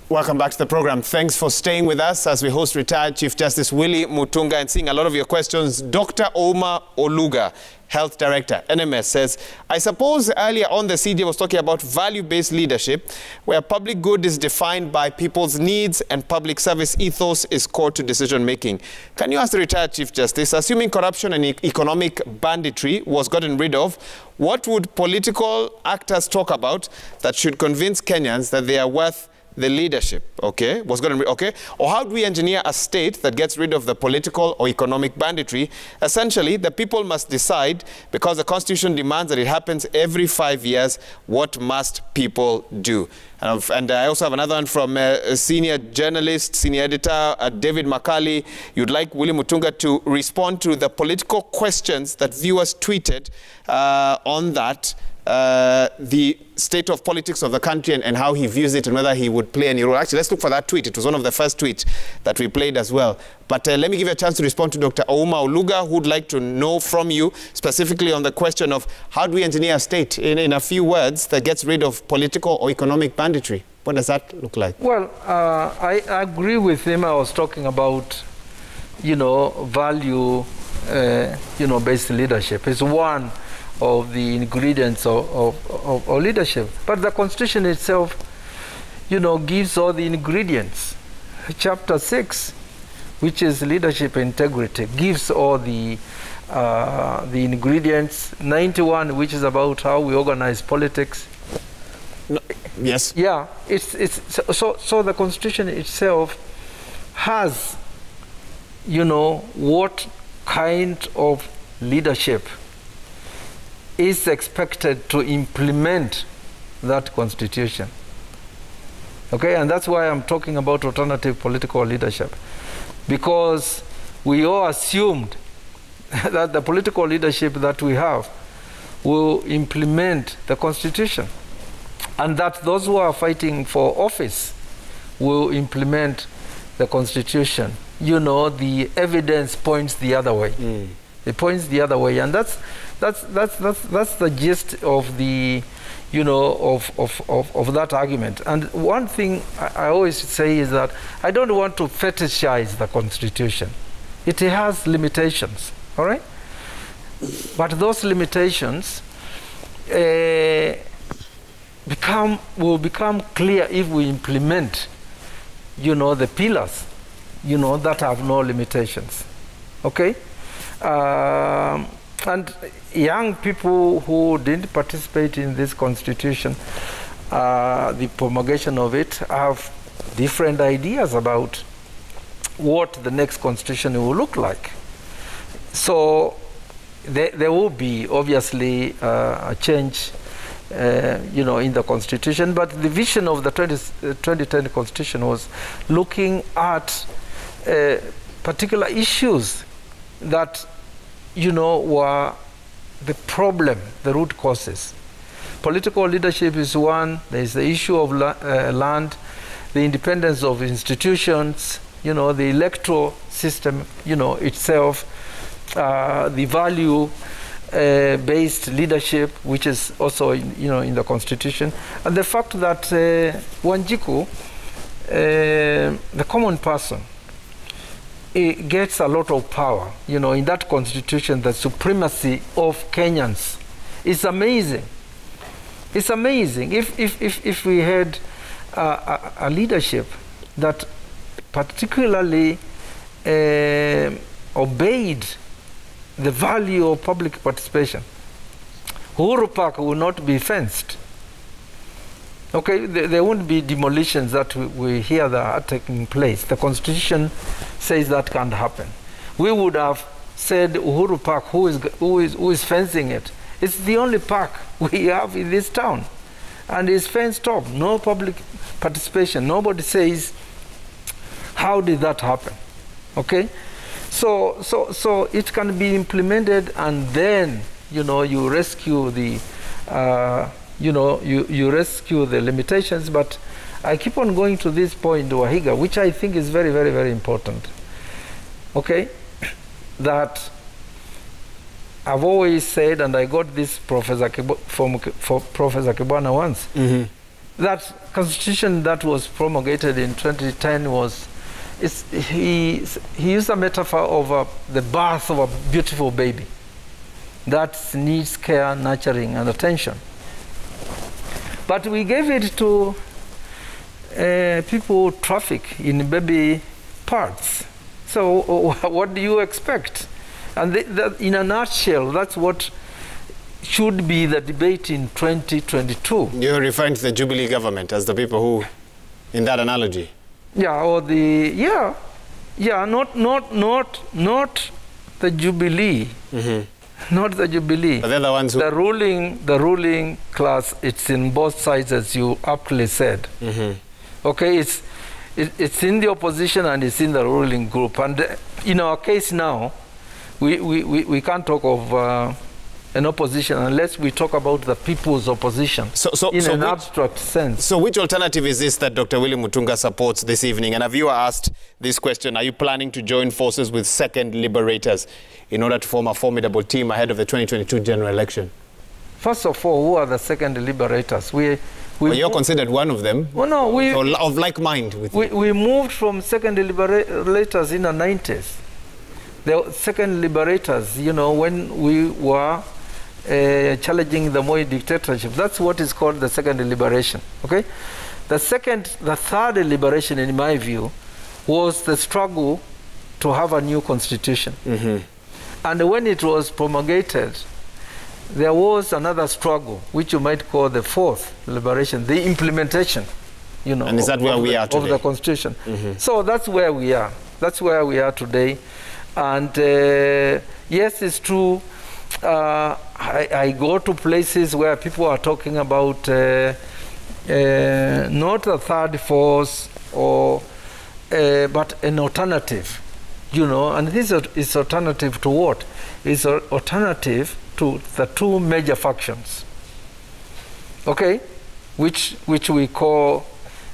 Welcome back to the program. Thanks for staying with us as we host retired Chief Justice Willy Mutunga and seeing a lot of your questions. Dr. Ouma Oluga, Health Director, NMS, says, I suppose earlier on the CJ was talking about value-based leadership, where public good is defined by people's needs and public service ethos is core to decision-making. Can you ask the retired Chief Justice, assuming corruption and economic banditry was gotten rid of, what would political actors talk about that should convince Kenyans that they are worth the leadership, okay, or how do we engineer a state that gets rid of the political or economic banditry? Essentially, the people must decide, because the Constitution demands that it happens every 5 years, what must people do? And I also have another one from a senior journalist, senior editor, David Makali. You'd like Willy Mutunga to respond to the political questions that viewers tweeted on that, the state of politics of the country and how he views it and whether he would play any role. Actually, let's look for that tweet. It was one of the first tweets that we played as well. But let me give you a chance to respond to Dr. Ouma Oluga, who'd like to know from you specifically on the question of how do we engineer a state in a few words that gets rid of political or economic banditry. What does that look like? Well, I agree with him. I was talking about, value, based leadership. It's one of the ingredients of leadership. But the Constitution itself, gives all the ingredients. Chapter 6, which is leadership integrity, gives all the ingredients. 91, which is about how we organize politics. No, yes. Yeah, so the Constitution itself has, what kind of leadership is expected to implement that Constitution. Okay, and that's why I'm talking about alternative political leadership. Because we all assumed that the political leadership that we have will implement the Constitution, and that those who are fighting for office will implement the Constitution. The evidence points the other way. It points the other way, and that's the gist of the, of that argument. And one thing I always say is that I don't want to fetishize the Constitution. It has limitations, all right? But those limitations will become clear if we implement, the pillars, that have no limitations, okay? And young people who didn't participate in this Constitution, the promulgation of it, have different ideas about what the next Constitution will look like. So there will be, obviously, a change, in the Constitution. But the vision of the 2010 Constitution was looking at particular issues that, were the problem, the root causes. Political leadership is one. There is the issue of land, the independence of institutions, the electoral system, itself, the value-based leadership, which is also, in the Constitution, and the fact that Wanjiku, the common person, it gets a lot of power, in that Constitution. The supremacy of Kenyans is amazing. It's amazing. If we had a leadership that particularly obeyed the value of public participation, Uhuru Park will not be fenced. Okay, there won't be demolitions that we hear that are taking place. The Constitution says that can't happen. We would have said Uhuru Park, who is fencing it? It's the only park we have in this town, and it's fenced off. No public participation. Nobody says, how did that happen? Okay, so it can be implemented, and then you rescue the. You rescue the limitations. But I keep on going to this point, Wahiga, which I think is very, very, very important. Okay, that I've always said, and I got this from Professor Kibwana once, that constitution that was promulgated in 2010 was, he used a metaphor of the birth of a beautiful baby that needs care, nurturing, and attention. But we gave it to people who traffic in baby parts. So what do you expect? And in a nutshell, that's what should be the debate in 2022. You're referring to the Jubilee government as the people who, in that analogy? Yeah, or the, not the Jubilee. Not the Jubilee. But they're the ones who... The ruling class, it's in both sides, as you aptly said. Okay, it's in the opposition and it's in the ruling group. And in our case now, we can't talk of an opposition unless we talk about the people's opposition in an abstract sense. So which alternative is this that Dr. Willy Mutunga supports this evening? And a viewer asked this question: are you planning to join forces with second Liberators in order to form a formidable team ahead of the 2022 general election? First of all, who are the second Liberators? Well, you're considered one of them. Well, no, so of like mind with we moved from second Liberators in the 90s. The second Liberators, you know, when we were challenging the Moi dictatorship. That's what is called the second liberation. Okay, the third liberation, in my view, was the struggle to have a new constitution. And when it was promulgated, there was another struggle, which you might call the fourth liberation, the implementation. You know, and is that where we are today? Of the constitution. So that's where we are. That's where we are today. And yes, it's true. I go to places where people are talking about not a third force but an alternative, you know, and this is alternative to what? It's an alternative to the two major factions, okay, which we call,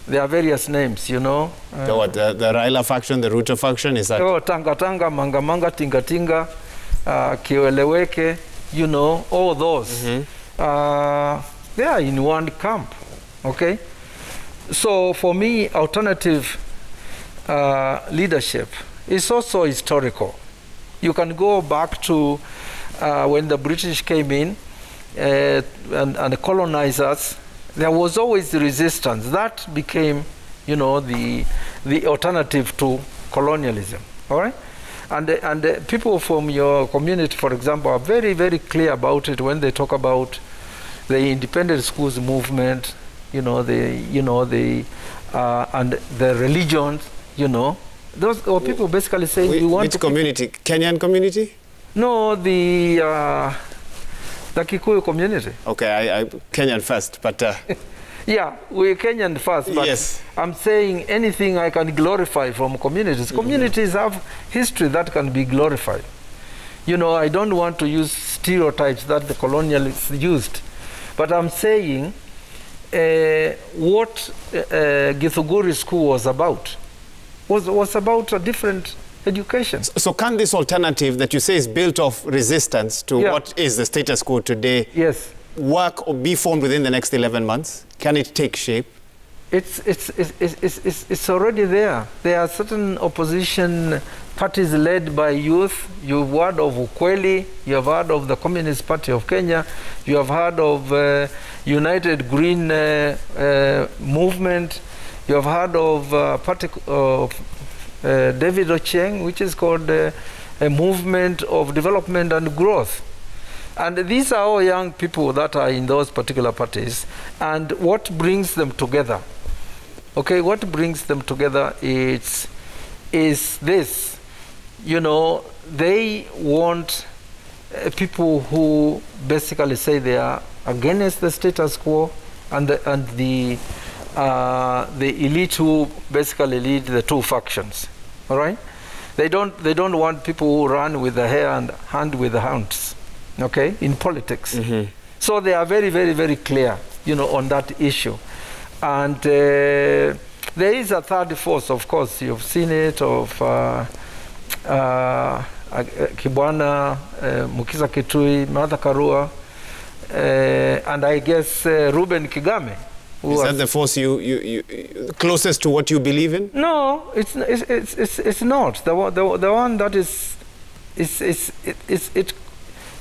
there are various names, you know. The what? The Raila faction, the Ruto faction, is that? Oh, Tanga Tanga, Manga Manga, Tinga Tinga, Kiweleweke, you know, all those. They are in one camp, okay? So for me, alternative leadership is also historical. You can go back to when the British came in and colonized us. There was always resistance. That became, you know, the alternative to colonialism, all right? And people from your community, for example, are very, very clear about it when they talk about the independent schools movement, you know, and the religions, you know. Those people basically say we want which community? Kenyan community? No, the Kikuyu community. Okay, I Kenyan first, but... Yeah, we're Kenyan first, but yes. I'm saying anything I can glorify from communities. Communities have history that can be glorified. You know, I don't want to use stereotypes that the colonialists used, but I'm saying what Githuguri school was about was about a different education. So can this alternative that you say is built of resistance to what is the status quo today work or be formed within the next 11 months? Can it take shape? It's already there. There are certain opposition parties led by youth. You've heard of Ukweli, you have heard of the Communist Party of Kenya, you have heard of United Green Movement, you have heard of party of David Ochieng, which is called a movement of development and growth. And these are all young people that are in those particular parties. And what brings them together? Okay, what brings them together is this. You know, they want people who basically say they are against the status quo, and the elite who basically lead the two factions. All right, they don't want people who run with the hare and hand with the hounds. Okay, in politics. So they are very, very, very clear, you know, on that issue. And there is a third force, of course, you've seen it, of Kibwana, Mukisa Kitui, Martha Karua, and I guess Ruben Kigame, Is that the force you closest to what you believe in? No, it's not. The one that is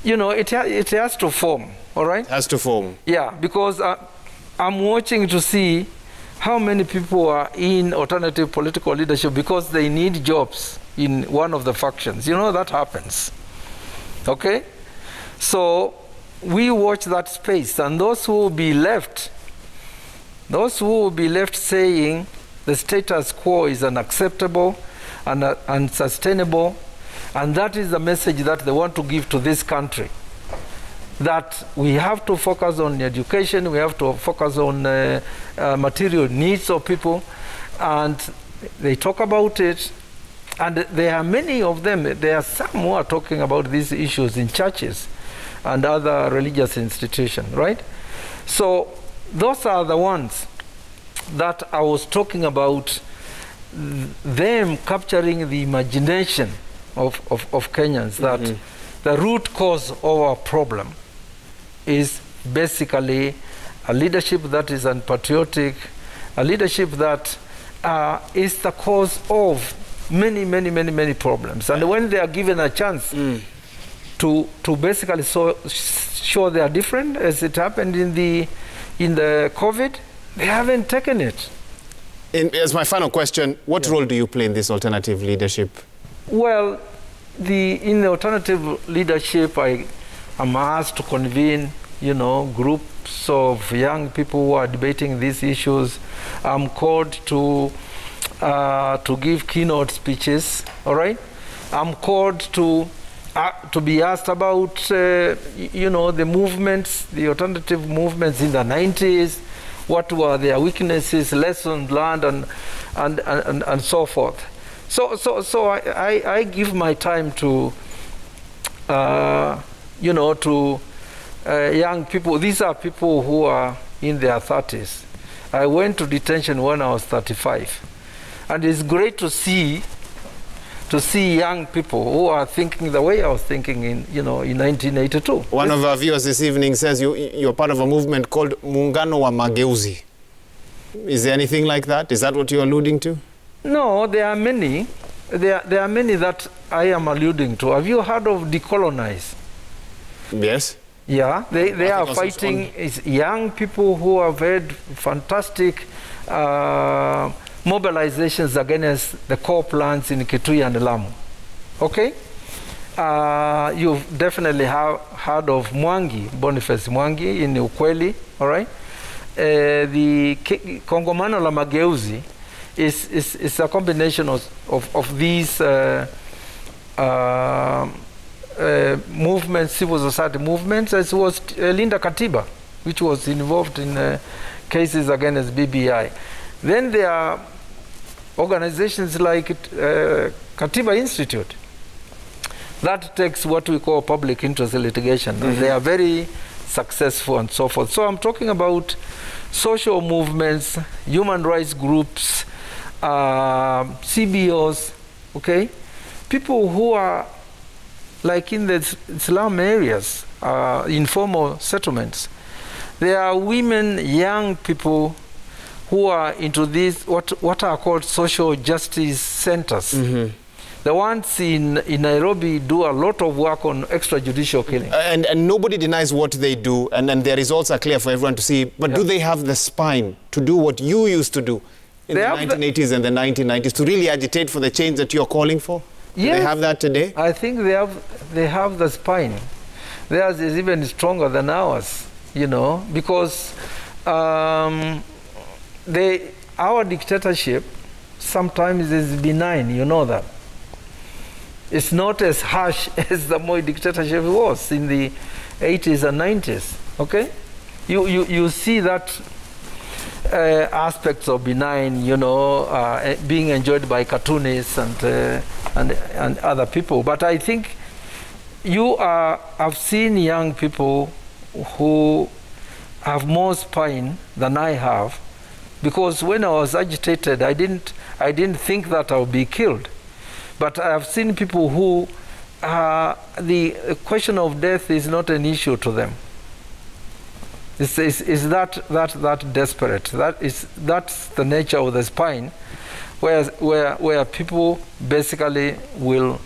you know, it has to form, all right? Has to form. Yeah, because I'm watching to see how many people are in alternative political leadership because they need jobs in one of the factions. You know, that happens. Okay? So we watch that space, and those who will be left saying the status quo is unacceptable and unsustainable, and that is the message that they want to give to this country. That we have to focus on education, we have to focus on material needs of people, and they talk about it. And there are many of them, there are some who are talking about these issues in churches and other religious institutions, right? So those are the ones that I was talking about, them capturing the imagination of Kenyans, that the root cause of our problem is basically a leadership that is unpatriotic, a leadership that is the cause of many problems. And when they are given a chance to basically show they are different, as it happened in the COVID, they haven't taken it. As my final question, what role do you play in this alternative leadership? Well, in the alternative leadership, I am asked to convene, you know, groups of young people who are debating these issues. I'm called to give keynote speeches. All right, I'm called to be asked about, you know, the movements, the alternative movements in the 90s. What were their weaknesses, lessons learned, and so forth. So I give my time to, you know, to young people. These are people who are in their 30s. I went to detention when I was 35. And it's great to see young people who are thinking the way I was thinking in 1982. One of our viewers this evening says you're part of a movement called Muungano wa Mageuzi. Is there anything like that? Is that what you're alluding to? No, there are many. There are many that I am alluding to. Have you heard of Decolonize? Yes. Yeah, they are fighting young people who have had fantastic mobilizations against the coal plants in Kitui and Lamu. Okay? You've definitely heard of Mwangi, Boniface Mwangi in Ukweli, all right? The Kongamano la Mageuzi is a combination of these movements, civil society movements, as was Linda Katiba, which was involved in cases against BBI. Then there are organizations like Katiba Institute that takes what we call public interest litigation. And they are very successful and so forth. So I'm talking about social movements, human rights groups, CBOs, okay? People who are like in the slum areas, informal settlements. There are women, young people who are into these, what are called social justice centers. The ones in Nairobi do a lot of work on extrajudicial killing. And nobody denies what they do, and their results are clear for everyone to see. But do they have the spine to do what you used to do in the 1980s and the 1990s, to really agitate for the change that you're calling for? Yes. Do they have that today? I think they have the spine. Theirs is even stronger than ours, you know, because our dictatorship sometimes is benign, you know that. It's not as harsh as the Moi dictatorship was in the 80s and 90s, okay? You see that aspects of benign, you know, being enjoyed by cartoonists and other people. But I think I've seen young people who have more spine than I have, because when I was agitated, I didn't think that I would be killed. But I have seen people who the question of death is not an issue to them. Is that desperate? That's the nature of the spine, where people basically will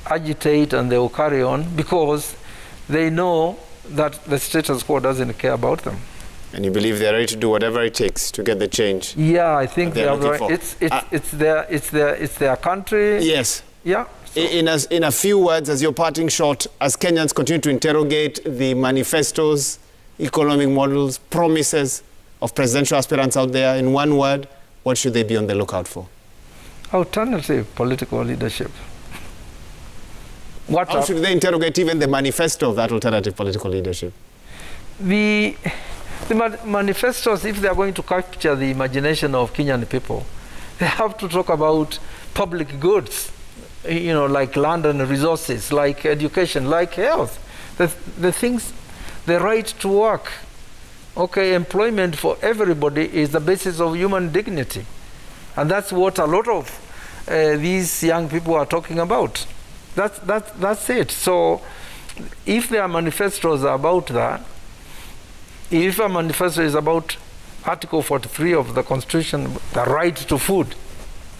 agitate and they will carry on because they know that the status quo doesn't care about them. And you believe they're ready to do whatever it takes to get the change? Yeah, I think they are right. It's their country. Yes. Yeah. So. In a few words, as your parting shot, as Kenyans continue to interrogate the manifestos, economic models, promises of presidential aspirants out there, in one word, what should they be on the lookout for? Alternative political leadership. How should they interrogate even the manifesto of that alternative political leadership? The manifestos, if they are going to capture the imagination of Kenyan people, they have to talk about public goods, you know, like land and resources, like education, like health, the things, the right to work. Okay, employment for everybody is the basis of human dignity. And that's what a lot of these young people are talking about. That's it. So if their manifestos are about that, if a manifesto is about Article 43 of the Constitution, the right to food,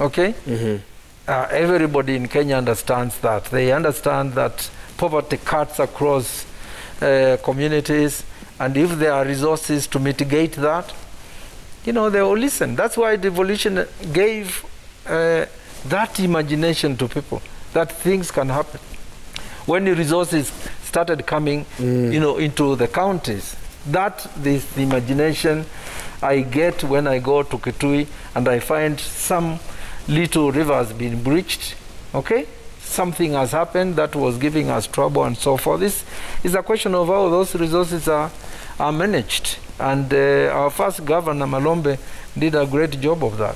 okay? Everybody in Kenya understands that. They understand that poverty cuts across communities, and if there are resources to mitigate that, you know, they will listen. That's why devolution gave that imagination to people, that things can happen. When the resources started coming, you know, into the counties, that is the imagination I get when I go to Kitui and I find some little rivers being breached, okay? Something has happened that was giving us trouble and so forth. This is a question of how those resources are managed. And our first governor, Malombe, did a great job of that.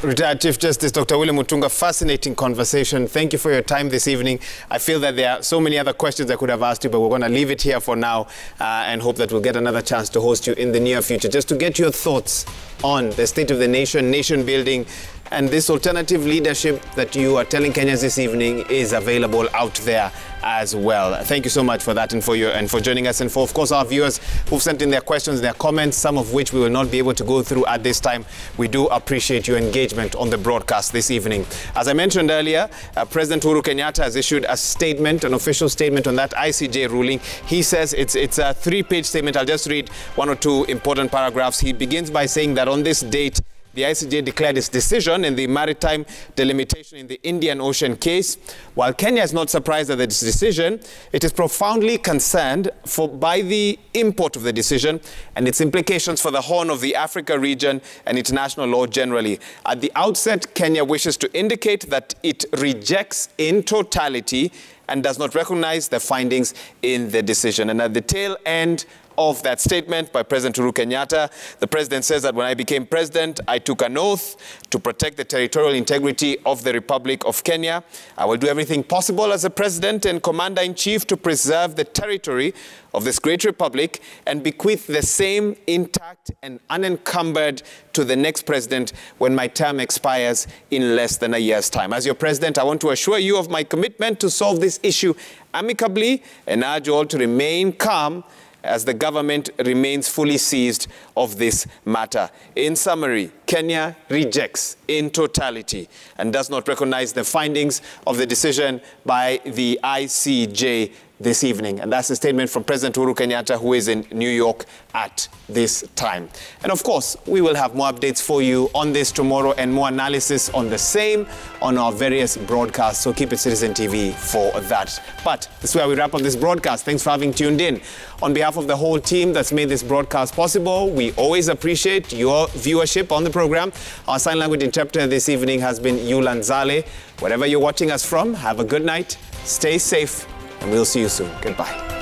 Retired Chief Justice Dr. Willy Mutunga, fascinating conversation. Thank you for your time this evening. I feel that there are so many other questions I could have asked you, but we're going to leave it here for now and hope that we'll get another chance to host you in the near future. Just to get your thoughts on the state of the nation, nation building, and this alternative leadership that you are telling Kenyans this evening is available out there as well. Thank you so much for that and for joining us, and for, of course, our viewers who've sent in their questions, their comments, some of which we will not be able to go through at this time. We do appreciate your engagement on the broadcast this evening. As I mentioned earlier, President Uhuru Kenyatta has issued a statement, an official statement on that ICJ ruling. He says it's a 3-page statement. I'll just read one or two important paragraphs. He begins by saying that on this date, the ICJ declared its decision in the maritime delimitation in the Indian Ocean case. While Kenya is not surprised at this decision, it is profoundly concerned by the import of the decision and its implications for the Horn of the Africa region and international law generally. At the outset, Kenya wishes to indicate that it rejects in totality and does not recognize the findings in the decision. And at the tail end of that statement by President Uhuru Kenyatta, the president says that when I became president, I took an oath to protect the territorial integrity of the Republic of Kenya. I will do everything possible as a president and commander-in-chief to preserve the territory of this great republic and bequeath the same intact and unencumbered to the next president when my term expires in less than a year's time. As your president, I want to assure you of my commitment to solve this issue amicably and urge you all to remain calm as the government remains fully seized of this matter. In summary, Kenya rejects in totality and does not recognize the findings of the decision by the ICJ this evening. And that's a statement from President Uhuru Kenyatta, who is in New York at this time. And of course, we will have more updates for you on this tomorrow and more analysis on the same on our various broadcasts. So keep it Citizen TV for that. But this is where we wrap up this broadcast. Thanks for having tuned in. On behalf of the whole team that's made this broadcast possible, we always appreciate your viewership on the program. Our sign language interpreter this evening has been Yulan Zale. Wherever you're watching us from, have a good night, stay safe, and we'll see you soon. Goodbye.